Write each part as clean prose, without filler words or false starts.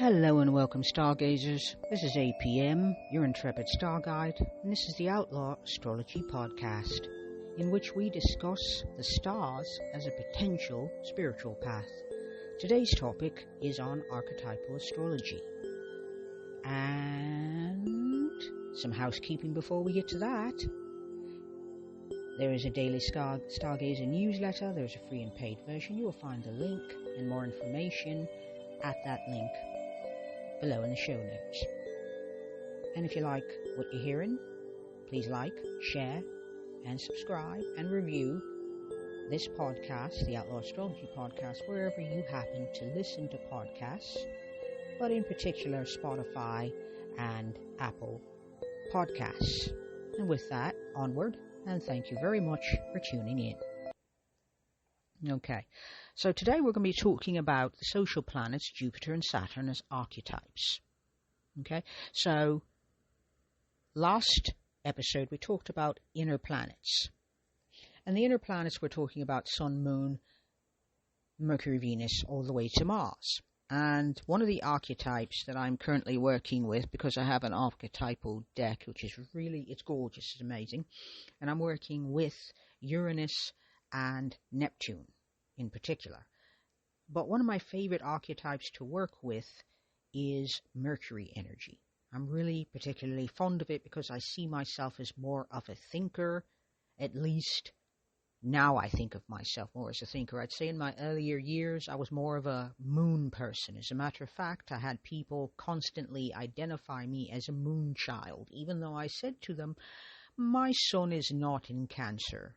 Hello and welcome, stargazers. This is APM, your intrepid star guide, and this is the Outlaw Astrology Podcast, in which we discuss the stars as a potential spiritual path. Today's topic is on archetypal astrology. And some housekeeping before we get to that. There is a daily Stargazer newsletter. There's a free and paid version. You will find the link and more information at that link below in the show notes. And if you like what you're hearing, please like, share, and subscribe and review this podcast, the Outlaw Astrology Podcast, wherever you happen to listen to podcasts, but in particular Spotify and Apple Podcasts. And with that, onward, and thank you very much for tuning in. Okay, so today we're going to be talking about the social planets Jupiter and Saturn as archetypes. Okay, so last episode we talked about inner planets. And the inner planets we're talking about Sun, Moon, Mercury, Venus, all the way to Mars. And one of the archetypes that I'm currently working with, because I have an archetypal deck, which is really, it's gorgeous, it's amazing. And I'm working with Uranus and Neptune in particular. But one of my favorite archetypes to work with is Mercury energy. I'm really particularly fond of it because I see myself as more of a thinker. At least now I think of myself more as a thinker. I'd say in my earlier years I was more of a moon person. As a matter of fact, I had people constantly identify me as a moon child, even though I said to them, my sun is not in Cancer.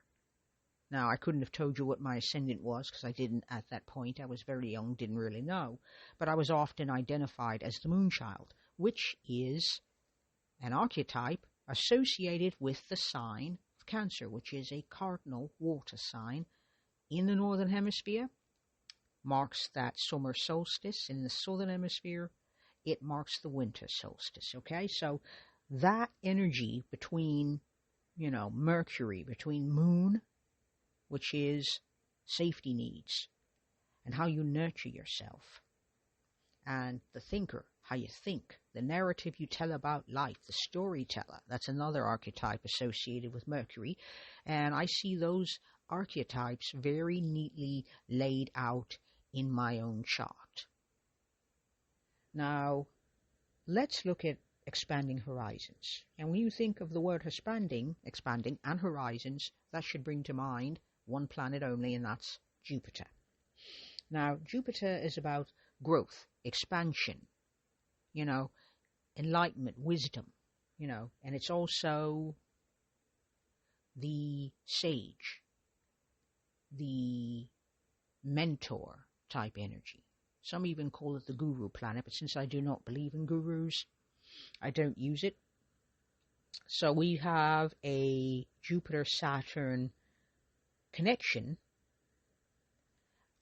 Now, I couldn't have told you what my ascendant was because I didn't at that point. I was very young, didn't really know. But I was often identified as the moon child, which is an archetype associated with the sign of Cancer, which is a cardinal water sign in the northern hemisphere. Marks that summer solstice. In the southern hemisphere, it marks the winter solstice. Okay, so that energy between, Mercury, between moon, which is safety needs, and how you nurture yourself, and the thinker, how you think, the narrative you tell about life, the storyteller, that's another archetype associated with Mercury, and I see those archetypes very neatly laid out in my own chart. Now, let's look at expanding horizons, and when you think of the word expanding and horizons, that should bring to mind one planet only, and that's Jupiter. Now, Jupiter is about growth, expansion, enlightenment, wisdom, and it's also the sage, the mentor type energy. Some even call it the guru planet, but since I do not believe in gurus, I don't use it. So we have a Jupiter-Saturn connection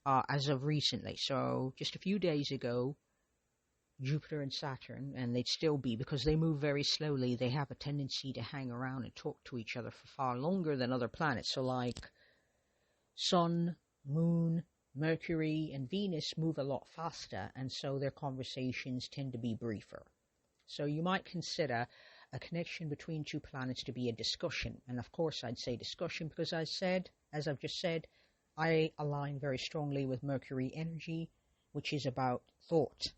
as of recently. So just a few days ago, Jupiter and Saturn, and they'd still be, because they move very slowly, they have a tendency to hang around and talk to each other for far longer than other planets. So like Sun, Moon, Mercury, and Venus move a lot faster, and so their conversations tend to be briefer. So you might consider a connection between two planets to be a discussion. And of course I'd say discussion because as I've just said, I align very strongly with Mercury energy, which is about thought,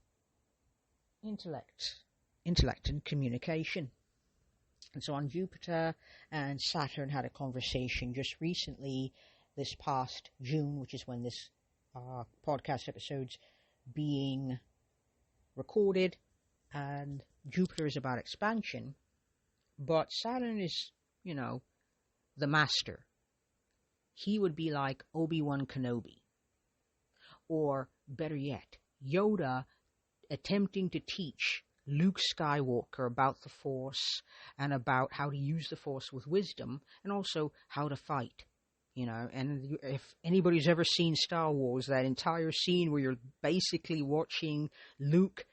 intellect and communication. And so on Jupiter and Saturn had a conversation just recently, this past June, which is when this podcast episode's being recorded, and Jupiter is about expansion, but Saturn is, the master. He would be like Obi-Wan Kenobi, or better yet, Yoda attempting to teach Luke Skywalker about the Force and about how to use the Force with wisdom, and also how to fight. And if anybody's ever seen Star Wars, that entire scene where you're basically watching Luke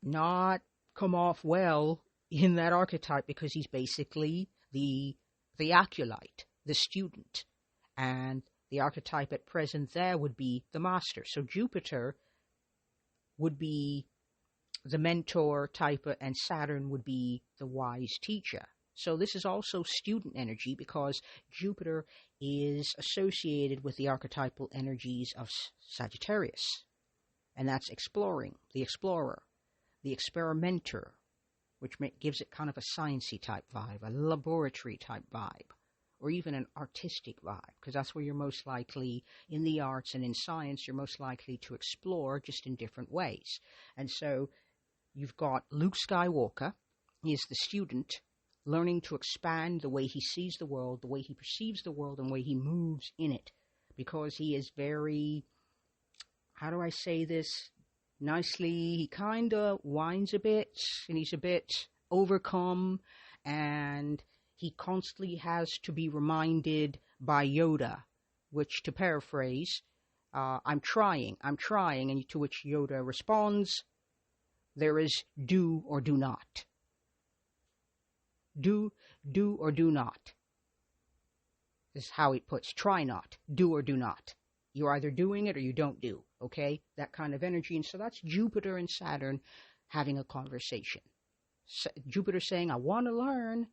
not come off well in that archetype, because he's basically the acolyte, the student, and the archetype at present there would be the master. So Jupiter would be the mentor type, and Saturn would be the wise teacher. So this is also student energy because Jupiter is associated with the archetypal energies of Sagittarius. And that's exploring, the explorer, the experimenter, which gives it kind of a sciencey type vibe, a laboratory type vibe, or even an artistic vibe, because that's where you're most likely, in the arts and in science, you're most likely to explore just in different ways. And so you've got Luke Skywalker. He is the student learning to expand the way he sees the world, the way he perceives the world, and the way he moves in it, because he is very, how do I say this nicely, he kind of whines a bit, and he's a bit overcome, and he constantly has to be reminded by Yoda, which, to paraphrase, I'm trying, and to which Yoda responds, there is do or do not. Do or do not. This is how it puts, try not, do or do not. You're either doing it or you don't do, okay? That kind of energy. And so that's Jupiter and Saturn having a conversation. Jupiter saying, I want to learn,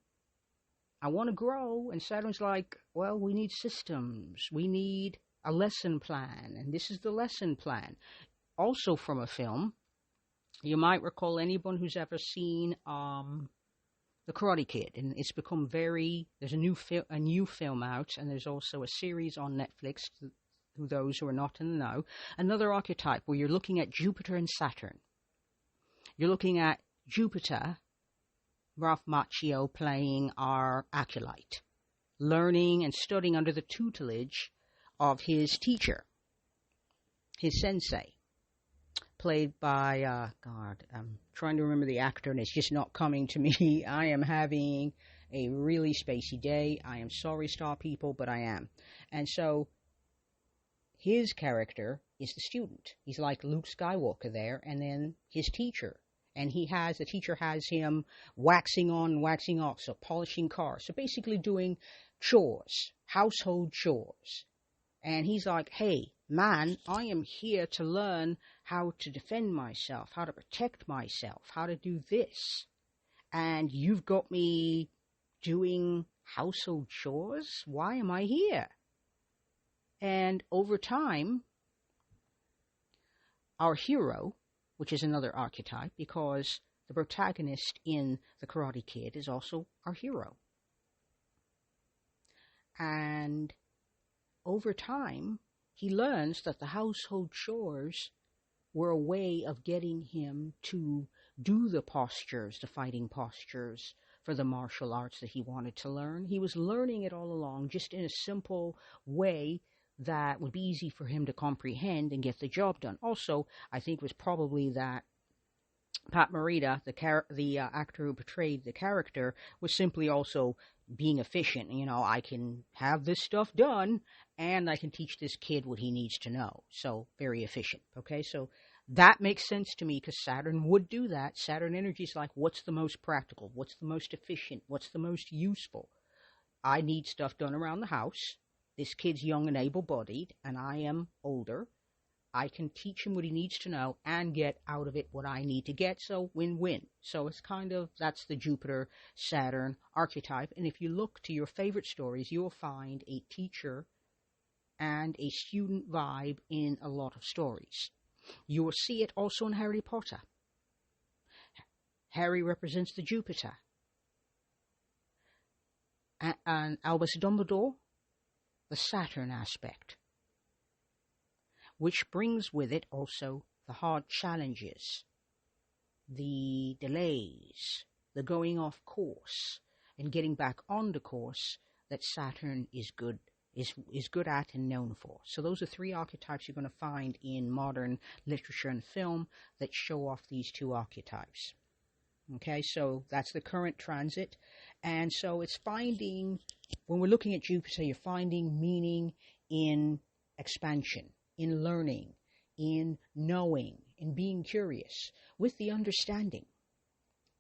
I want to grow. And Saturn's like, well, we need systems. We need a lesson plan. And this is the lesson plan. Also from a film, you might recall, anyone who's ever seen The Karate Kid, and it's become there's a new film out, and there's also a series on Netflix, those who are not in the know, another archetype where you're looking at Jupiter and Saturn. You're looking at Jupiter, Ralph Macchio playing our acolyte, learning and studying under the tutelage of his teacher, his sensei, played by, I'm trying to remember the actor and it's just not coming to me. I am having a really spacey day. I am sorry, star people, but I am. And so his character is the student. He's like Luke Skywalker there, and then his teacher. And the teacher has him waxing on, waxing off, so polishing cars. So basically doing chores, household chores. And he's like, hey, man, I am here to learn how to defend myself, how to protect myself, how to do this. And you've got me doing household chores? Why am I here? And over time, our hero, which is another archetype, because the protagonist in The Karate Kid is also our hero. And over time, he learns that the household chores were a way of getting him to do the postures, the fighting postures for the martial arts that he wanted to learn. He was learning it all along, just in a simple way that would be easy for him to comprehend and get the job done. Also, I think it was probably that Pat Morita, the actor who portrayed the character, was simply also being efficient. You know, I can have this stuff done, and I can teach this kid what he needs to know. So, very efficient. Okay, so that makes sense to me, because Saturn would do that. Saturn energy is like, what's the most practical? What's the most efficient? What's the most useful? I need stuff done around the house. This kid's young and able-bodied, and I am older. I can teach him what he needs to know and get out of it what I need to get, so win-win. So it's that's the Jupiter-Saturn archetype. And if you look to your favorite stories, you'll find a teacher and a student vibe in a lot of stories. You will see it also in Harry Potter. Harry represents the Jupiter. And Albus Dumbledore, the Saturn aspect, which brings with it also the hard challenges, the delays, the going off course, and getting back on the course that Saturn is good at and known for. So those are three archetypes you're going to find in modern literature and film that show off these two archetypes. Okay, so that's the current transit. And so it's finding, when we're looking at Jupiter, you're finding meaning in expansion, in learning, in knowing, in being curious, with the understanding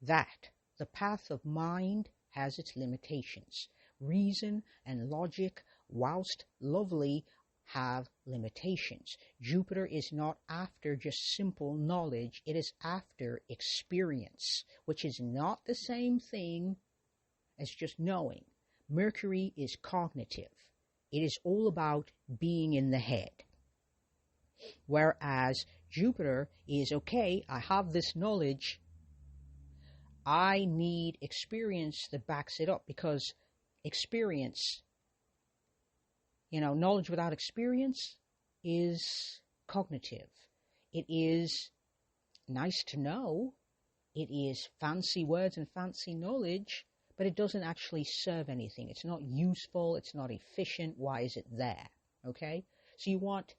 that the path of mind has its limitations. Reason and logic, whilst lovely, have limitations. Jupiter is not after just simple knowledge, it is after experience, which is not the same thing as just knowing. Mercury is cognitive. It is all about being in the head. Whereas Jupiter is, okay, I have this knowledge, I need experience that backs it up, because experience, knowledge without experience is cognitive. It is nice to know. It is fancy words and fancy knowledge, but it doesn't actually serve anything. It's not useful. It's not efficient. Why is it there? Okay? So you want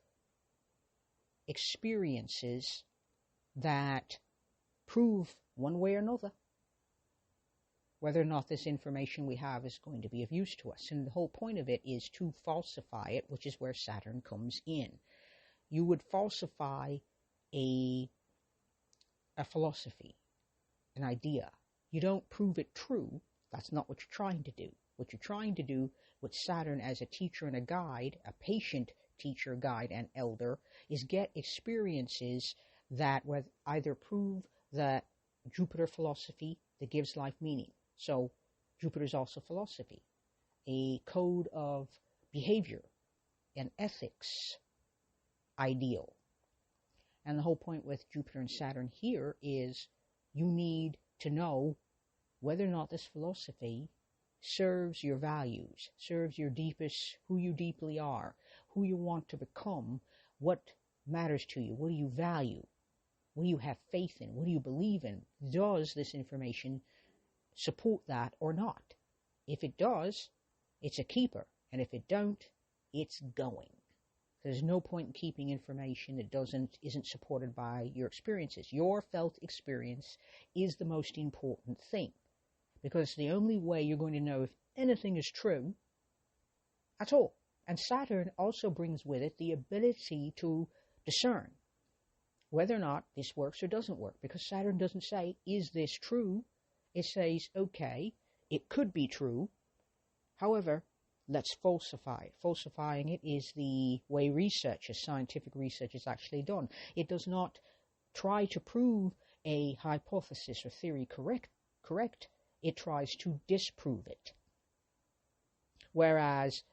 experiences that prove one way or another whether or not this information we have is going to be of use to us. And the whole point of it is to falsify it, which is where Saturn comes in. You would falsify a philosophy, an idea. You don't prove it true. That's not what you're trying to do. What you're trying to do with Saturn as a teacher and a guide, a patient teacher, guide, and elder, is get experiences that would either prove the Jupiter philosophy that gives life meaning. So Jupiter is also philosophy, a code of behavior, an ethics ideal. And the whole point with Jupiter and Saturn here is you need to know whether or not this philosophy serves your values, serves your deepest, who you deeply are, who you want to become, what matters to you, what do you value, what do you have faith in, what do you believe in? Does this information support that or not? If it does, it's a keeper, and if it don't, it's going. There's no point in keeping information that isn't supported by your experiences. Your felt experience is the most important thing, because the only way you're going to know if anything is true at all. And Saturn also brings with it the ability to discern whether or not this works or doesn't work, because Saturn doesn't say, is this true? It says, okay, it could be true. However, let's falsify it. Falsifying it is the way scientific research is actually done. It does not try to prove a hypothesis or theory correct. It tries to disprove it. Whereas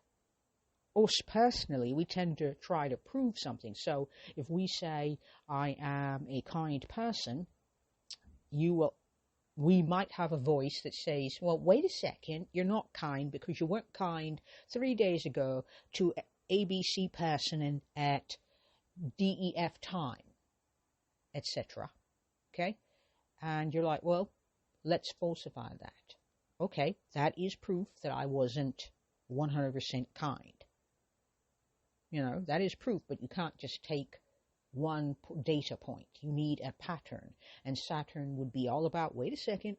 us personally, we tend to try to prove something. So if we say, I am a kind person, we might have a voice that says, well, wait a second, you're not kind because you weren't kind 3 days ago to ABC person at DEF time, etc. Okay? And you're like, well, let's falsify that. Okay, that is proof that I wasn't 100% kind. That is proof, but you can't just take one data point. You need a pattern. And Saturn would be all about, wait a second,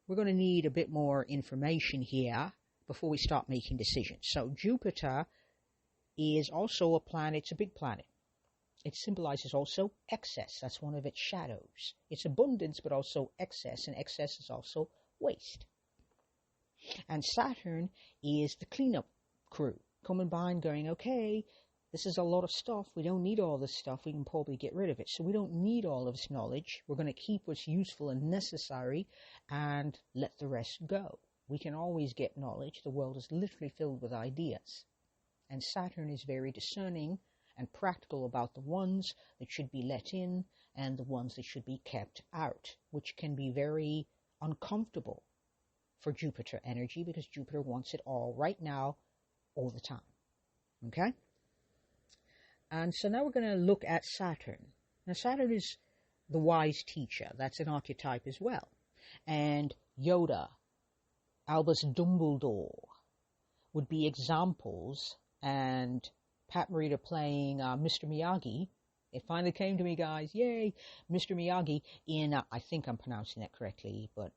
we're going to need a bit more information here before we start making decisions. So Jupiter is also a planet. It's a big planet. It symbolizes also excess. That's one of its shadows. It's abundance, but also excess, and excess is also waste. And Saturn is the cleanup crew, coming by and going, okay, this is a lot of stuff. We don't need all this stuff. We can probably get rid of it. So we don't need all of this knowledge. We're going to keep what's useful and necessary and let the rest go. We can always get knowledge. The world is literally filled with ideas. And Saturn is very discerning and practical about the ones that should be let in and the ones that should be kept out, which can be very uncomfortable for Jupiter energy, because Jupiter wants it all right now, all the time. Okay? And so now we're going to look at Saturn. Now Saturn is the wise teacher. That's an archetype as well. And Yoda, Albus Dumbledore would be examples, and Pat Morita playing Mr. Miyagi. It finally came to me, guys. Yay! Mr. Miyagi in, I think I'm pronouncing that correctly, but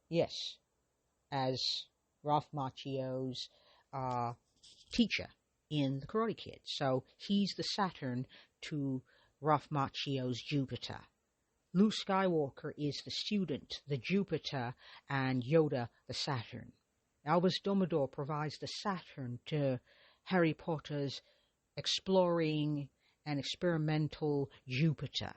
yes, as Ralph Macchio's teacher in The Karate Kid. So he's the Saturn to Ralph Macchio's Jupiter. Luke Skywalker is the student, the Jupiter, and Yoda the Saturn. Albus Dumbledore provides the Saturn to Harry Potter's exploring and experimental Jupiter.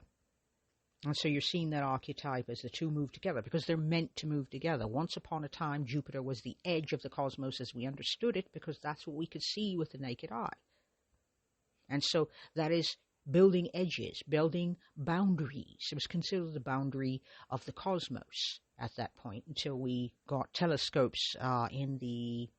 And so you're seeing that archetype as the two move together because they're meant to move together. Once upon a time, Jupiter was the edge of the cosmos as we understood it because that's what we could see with the naked eye. And so that is building edges, building boundaries. It was considered the boundary of the cosmos at that point until we got telescopes in the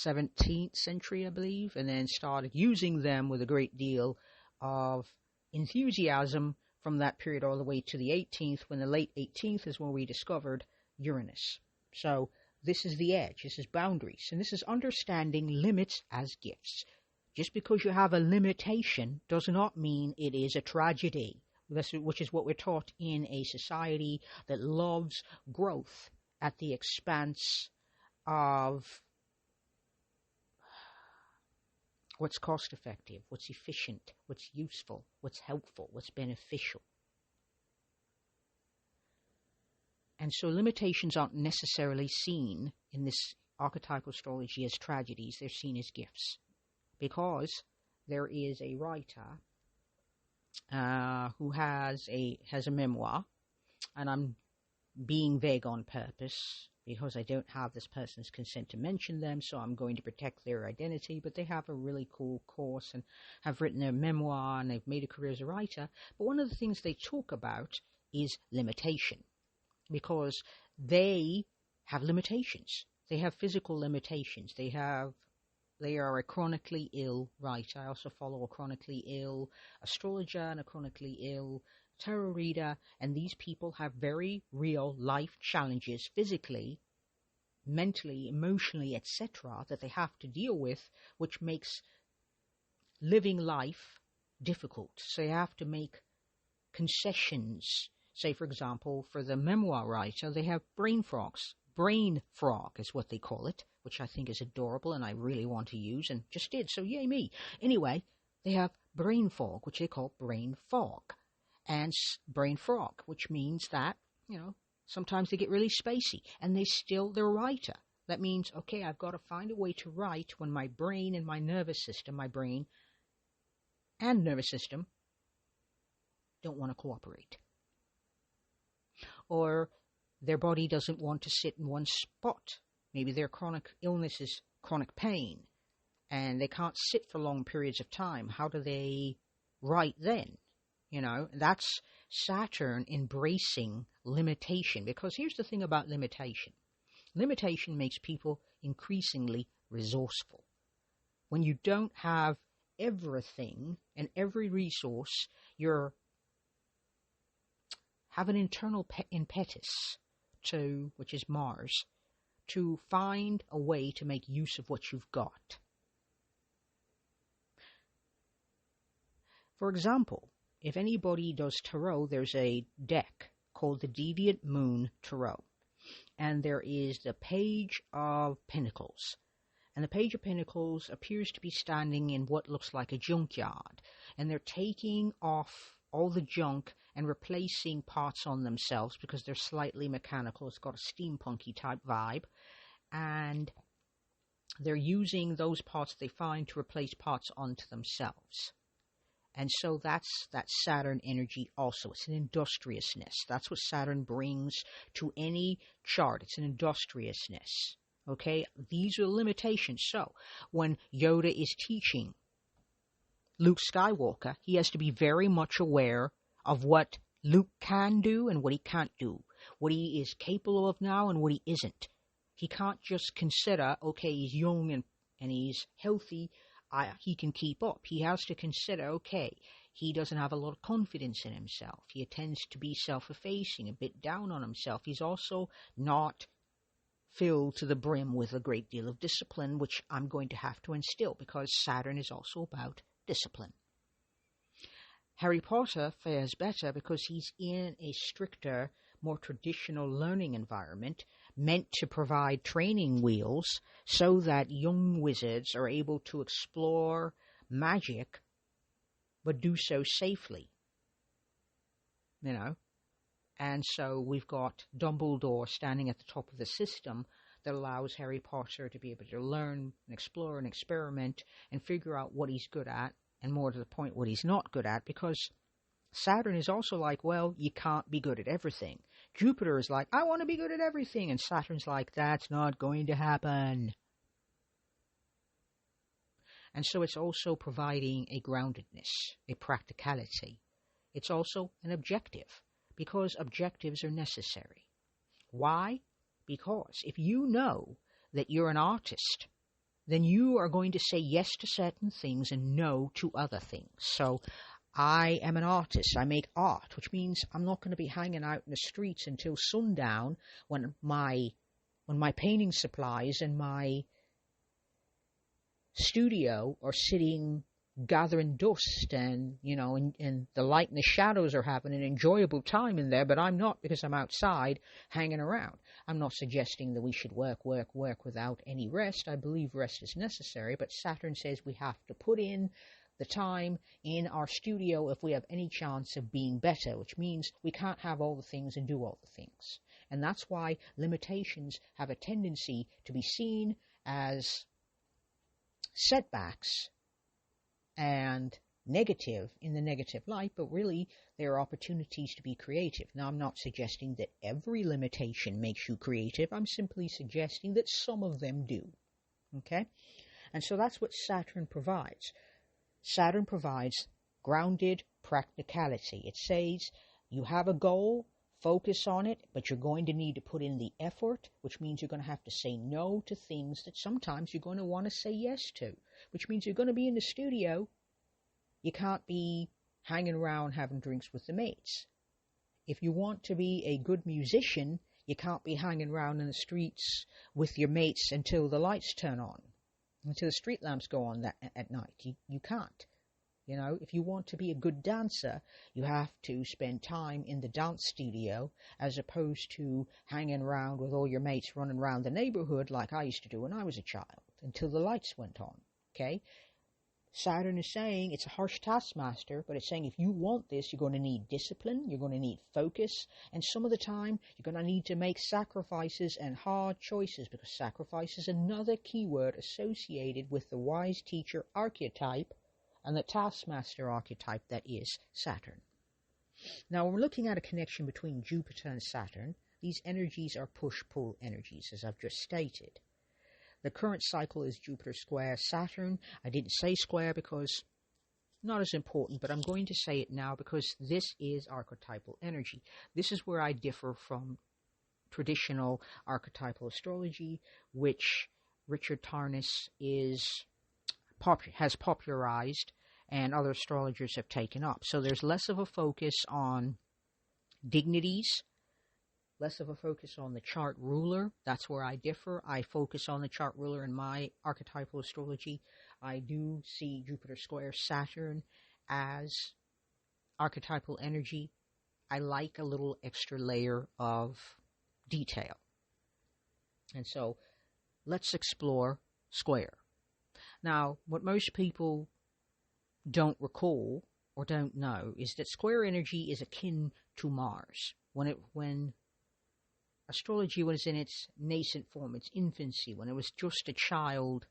17th century, I believe, and then started using them with a great deal of enthusiasm from that period all the way to the 18th, when the late 18th is when we discovered Uranus. So this is the edge, this is boundaries, and this is understanding limits as gifts. Just because you have a limitation does not mean it is a tragedy, which is what we're taught in a society that loves growth at the expense of what's cost effective, what's efficient, what's useful, what's helpful, what's beneficial. And so limitations aren't necessarily seen in this archetypal astrology as tragedies, they're seen as gifts. Because there is a writer who has a memoir, and I'm being vague on purpose, because I don't have this person's consent to mention them, so I'm going to protect their identity, but they have a really cool course and have written a memoir and they've made a career as a writer. But one of the things they talk about is limitation, because they have limitations. They have physical limitations. They are a chronically ill writer. I also follow a chronically ill astrologer and a chronically ill tarot reader, and these people have very real life challenges physically, mentally, emotionally, etc. that they have to deal with, which makes living life difficult. So you have to make concessions. Say, for example, for the memoir writer, they have brain frogs. Brain frog is what they call it, which I think is adorable and I really want to use and just did, so yay me. Anyway, they have brain fog, which they call brain fog. And brain frog, which means that, sometimes they get really spacey and they're a writer. That means, okay, I've got to find a way to write when my brain and my nervous system, my brain and nervous system don't want to cooperate. Or their body doesn't want to sit in one spot. Maybe their chronic illness is chronic pain and they can't sit for long periods of time. How do they write then? That's Saturn embracing limitation, because here's the thing about limitation. Limitation makes people increasingly resourceful. When you don't have everything and every resource, you have an internal impetus which is Mars, to find a way to make use of what you've got. For example, if anybody does tarot, there's a deck called the Deviant Moon Tarot. And there is the Page of Pentacles. And the Page of Pentacles appears to be standing in what looks like a junkyard. And they're taking off all the junk and replacing parts on themselves because they're slightly mechanical. It's got a steampunky type vibe. And they're using those parts they find to replace parts onto themselves. And so that's that Saturn energy also. It's an industriousness. That's what Saturn brings to any chart. It's an industriousness. Okay? These are limitations. So when Yoda is teaching Luke Skywalker, he has to be very much aware of what Luke can do and what he can't do. What he is capable of now and what he isn't. He can't just consider, okay, he's young and he's healthy, he can keep up. He has to consider, okay, he doesn't have a lot of confidence in himself. He tends to be self-effacing, a bit down on himself. He's also not filled to the brim with a great deal of discipline, which I'm going to have to instill because Saturn is also about discipline. Harry Potter fares better because he's in a stricter, more traditional learning environment meant to provide training wheels so that young wizards are able to explore magic but do so safely. And so we've got Dumbledore standing at the top of the system that allows Harry Potter to be able to learn and explore and experiment and figure out what he's good at, and more to the point, what he's not good at, because Saturn is also like, well, you can't be good at everything. Jupiter is like, I want to be good at everything, and Saturn's like, that's not going to happen. And so it's also providing a groundedness, a practicality. It's also an objective, because objectives are necessary. Why? Because if you know that you're an artist, then you are going to say yes to certain things and no to other things. So I am an artist. I make art, which means I'm not going to be hanging out in the streets until sundown when my painting supplies and my studio are sitting gathering dust, and and the light and the shadows are having an enjoyable time in there, but I'm not, because I'm outside hanging around. I'm not suggesting that we should work without any rest. I believe rest is necessary, but Saturn says we have to put in the time in our studio if we have any chance of being better, which means we can't have all the things and do all the things. And that's why limitations have a tendency to be seen as setbacks and negative in the negative light, but really there are opportunities to be creative. Now, I'm not suggesting that every limitation makes you creative. I'm simply suggesting that some of them do. Okay? And so that's what Saturn provides. Saturn provides grounded practicality. It says you have a goal, focus on it, but you're going to need to put in the effort, which means you're going to have to say no to things that sometimes you're going to want to say yes to, which means you're going to be in the studio. You can't be hanging around having drinks with the mates. If you want to be a good musician, you can't be hanging around in the streets with your mates until the lights turn on, until the street lamps go on at night. You can't. If you want to be a good dancer, you have to spend time in the dance studio as opposed to hanging around with all your mates running around the neighborhood like I used to do when I was a child until the lights went on. Okay? Saturn is saying it's a harsh taskmaster, but it's saying if you want this, you're going to need discipline, you're going to need focus, and some of the time you're going to need to make sacrifices and hard choices, because sacrifice is another keyword associated with the wise teacher archetype and the taskmaster archetype that is Saturn. Now, when we're looking at a connection between Jupiter and Saturn, these energies are push-pull energies, as I've just stated. The current cycle is Jupiter square Saturn. I didn't say square because not as important, but I'm going to say it now because this is archetypal energy. This is where I differ from traditional archetypal astrology, which Richard Tarnas has popularized and other astrologers have taken up. So there's less of a focus on dignities, less of a focus on the chart ruler. That's where I differ. I focus on the chart ruler in my archetypal astrology. I do see Jupiter square Saturn as archetypal energy. I like a little extra layer of detail. And so let's explore square. Now, what most people don't recall or don't know is that square energy is akin to Mars. When astrology was in its nascent form, its infancy, when it was just a child,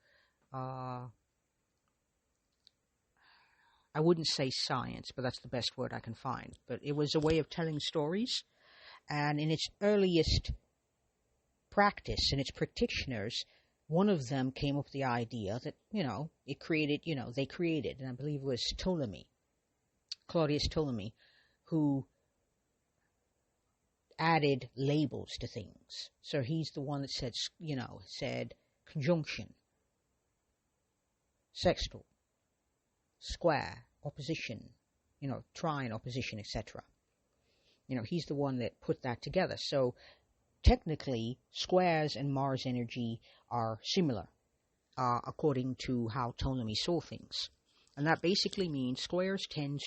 I wouldn't say science, but that's the best word I can find. But it was a way of telling stories, and in its earliest practice, and its practitioners, one of them came up with the idea that, they created, and I believe it was Claudius Ptolemy, who added labels to things. So he's the one that said conjunction, sextile, square, opposition, trine, opposition, etc. He's the one that put that together. So technically, squares and Mars energy are similar, according to how Ptolemy saw things. And that basically means squares tend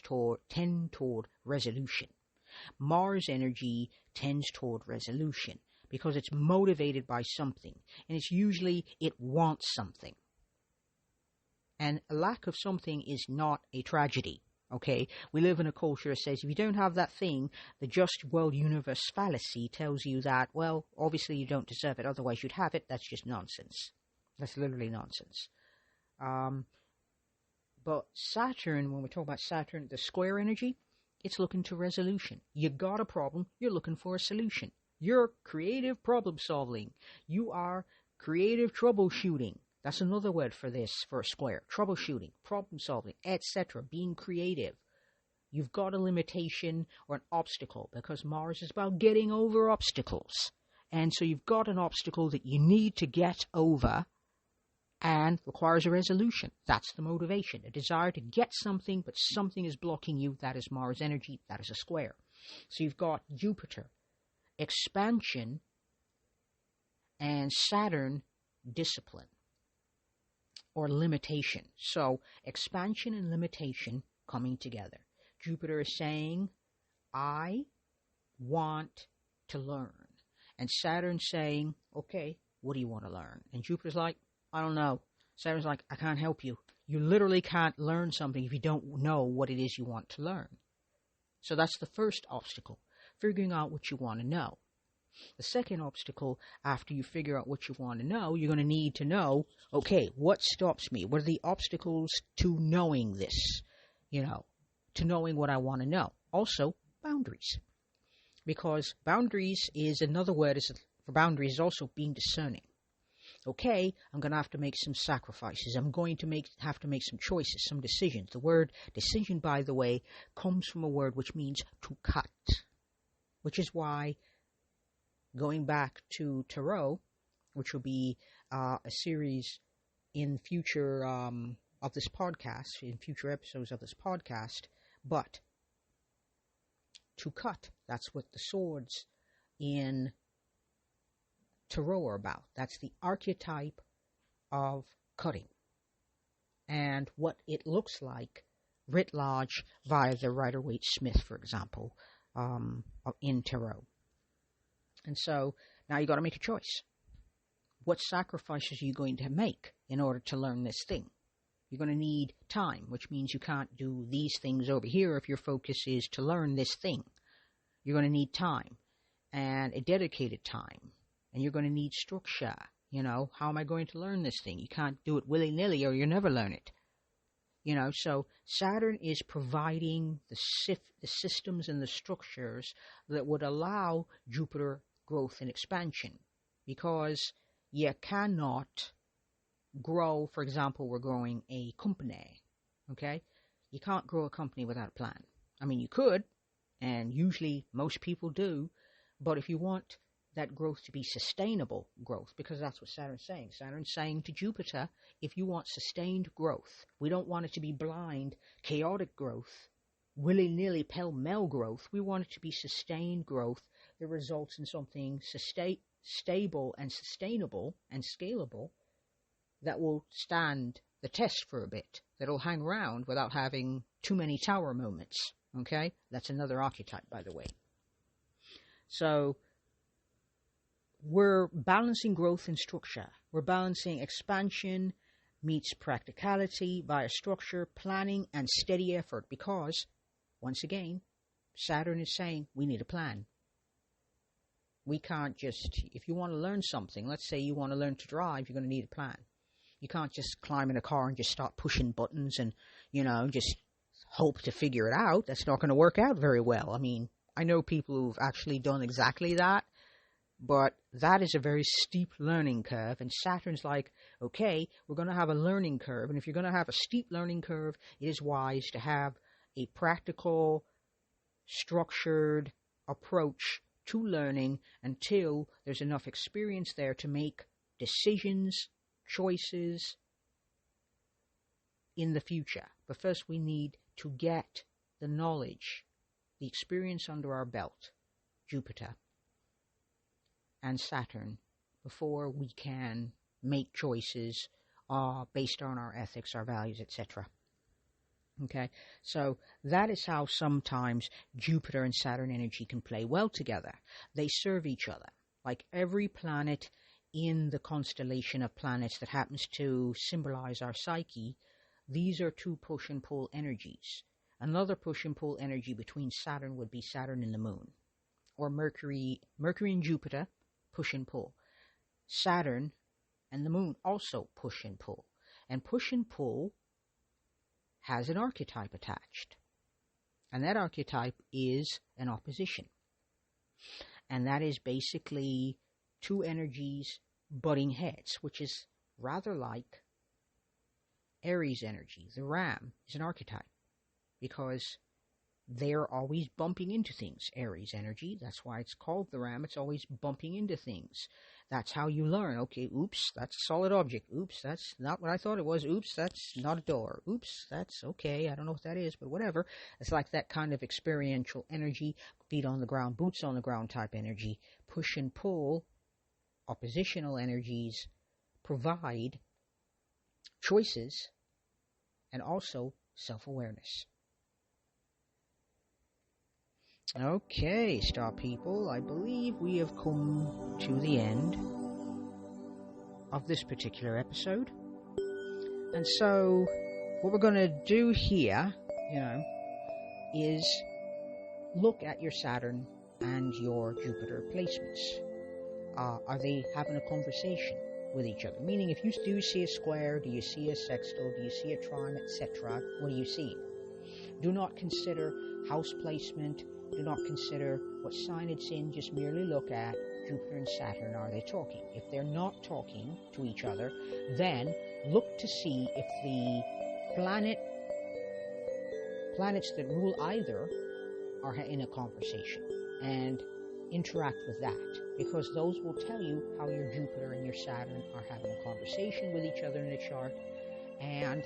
toward resolution. Mars energy tends toward resolution because it's motivated by something, and it's usually it wants something. And a lack of something is not a tragedy. Okay, we live in a culture that says if you don't have that thing, the just world universe fallacy tells you that, well, obviously you don't deserve it, otherwise you'd have it. That's just nonsense. That's literally nonsense. But Saturn, when we talk about Saturn, the square energy, it's looking to resolution. You got a problem, you're looking for a solution. You're creative problem solving. You are creative troubleshooting. That's another word for this, for a square. Troubleshooting, problem solving, etc. Being creative. You've got a limitation or an obstacle because Mars is about getting over obstacles. And so you've got an obstacle that you need to get over and requires a resolution. That's the motivation, a desire to get something, but something is blocking you. That is Mars energy. That is a square. So you've got Jupiter, expansion, and Saturn, discipline or limitation. So expansion and limitation coming together. Jupiter is saying, I want to learn. And Saturn's saying, okay, what do you want to learn? And Jupiter's like, I don't know. Saturn's like, I can't help you. You literally can't learn something if you don't know what it is you want to learn. So that's the first obstacle, figuring out what you want to know. The second obstacle, after you figure out what you want to know, you're going to need to know, okay, what stops me? What are the obstacles to knowing this? To knowing what I want to know. Also, boundaries. Because boundaries is another word for boundaries is also being discerning. Okay, I'm going to have to make some sacrifices. I'm going to have to make some choices, some decisions. The word decision, by the way, comes from a word which means to cut, which is why going back to Tarot, which will be a series in future of this podcast, in future episodes of this podcast, but to cut, that's what the swords in Tarot are about. That's the archetype of cutting and what it looks like writ large via the Rider-Waite-Smith, for example, in Tarot. And so now you got to make a choice. What sacrifices are you going to make in order to learn this thing? You're going to need time, which means you can't do these things over here if your focus is to learn this thing. You're going to need time and a dedicated time. And you're going to need structure. How am I going to learn this thing? You can't do it willy-nilly or you'll never learn it. So Saturn is providing the systems and the structures that would allow Jupiter growth and expansion. Because you cannot grow, for example, we're growing a company, okay? You can't grow a company without a plan. I mean, you could, and usually most people do, but if you want that growth to be sustainable growth, because that's what Saturn's saying. Saturn's saying to Jupiter, if you want sustained growth, we don't want it to be blind, chaotic growth, willy-nilly, pell-mell growth. We want it to be sustained growth that results in something stable and sustainable and scalable that will stand the test for a bit, that will hang around without having too many tower moments. Okay? That's another archetype, by the way. So we're balancing growth and structure. We're balancing expansion meets practicality via structure, planning, and steady effort because, once again, Saturn is saying we need a plan. We can't just, if you want to learn something, let's say you want to learn to drive, you're going to need a plan. You can't just climb in a car and just start pushing buttons and, just hope to figure it out. That's not going to work out very well. I mean, I know people who've actually done exactly that, but that is a very steep learning curve, and Saturn's like, okay, we're going to have a learning curve, and if you're going to have a steep learning curve, it is wise to have a practical, structured approach to learning until there's enough experience there to make decisions, choices in the future. But first we need to get the knowledge, the experience under our belt, Jupiter and Saturn, before we can make choices based on our ethics, our values, etc. Okay, so that is how sometimes Jupiter and Saturn energy can play well together. They serve each other. Like every planet in the constellation of planets that happens to symbolize our psyche, these are two push and pull energies. Another push and pull energy between Saturn would be Saturn and the Moon, or Mercury and Jupiter, push and pull. Saturn and the Moon also push and pull. And push and pull has an archetype attached. And that archetype is an opposition. And that is basically two energies butting heads, which is rather like Aries energy. The ram is an archetype because they're always bumping into things. Aries energy, that's why it's called the ram. It's always bumping into things. That's how you learn. Okay, oops, that's a solid object. Oops, that's not what I thought it was. Oops, that's not a door. Oops, that's okay. I don't know what that is, but whatever. It's like that kind of experiential energy, feet on the ground, boots on the ground type energy. Push and pull, oppositional energies provide choices and also self-awareness. Okay, star people, I believe we have come to the end of this particular episode. And so, what we're going to do here, is look at your Saturn and your Jupiter placements. Are they having a conversation with each other? Meaning, if you do see a square, do you see a sextile, do you see a trine, etc., what are you seeing? Do not consider house placement. Do not consider what sign it's in, just merely look at Jupiter and Saturn. Are they talking? If they're not talking to each other, then look to see if the planets that rule either are in a conversation, and interact with that, because those will tell you how your Jupiter and your Saturn are having a conversation with each other in the chart, and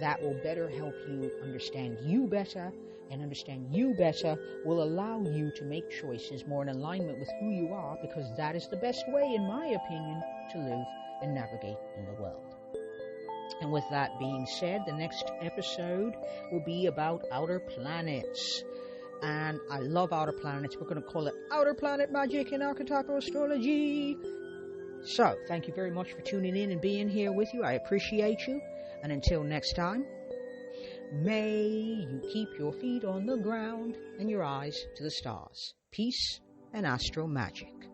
that will better help you understand you better, and understand you better will allow you to make choices more in alignment with who you are, because that is the best way, in my opinion, to live and navigate in the world. And with that being said, the next episode will be about outer planets. And I love outer planets. We're going to call it Outer Planet Magic and Archetypal Astrology. So, thank you very much for tuning in and being here with you. I appreciate you. And until next time, may you keep your feet on the ground and your eyes to the stars. Peace and astro magic.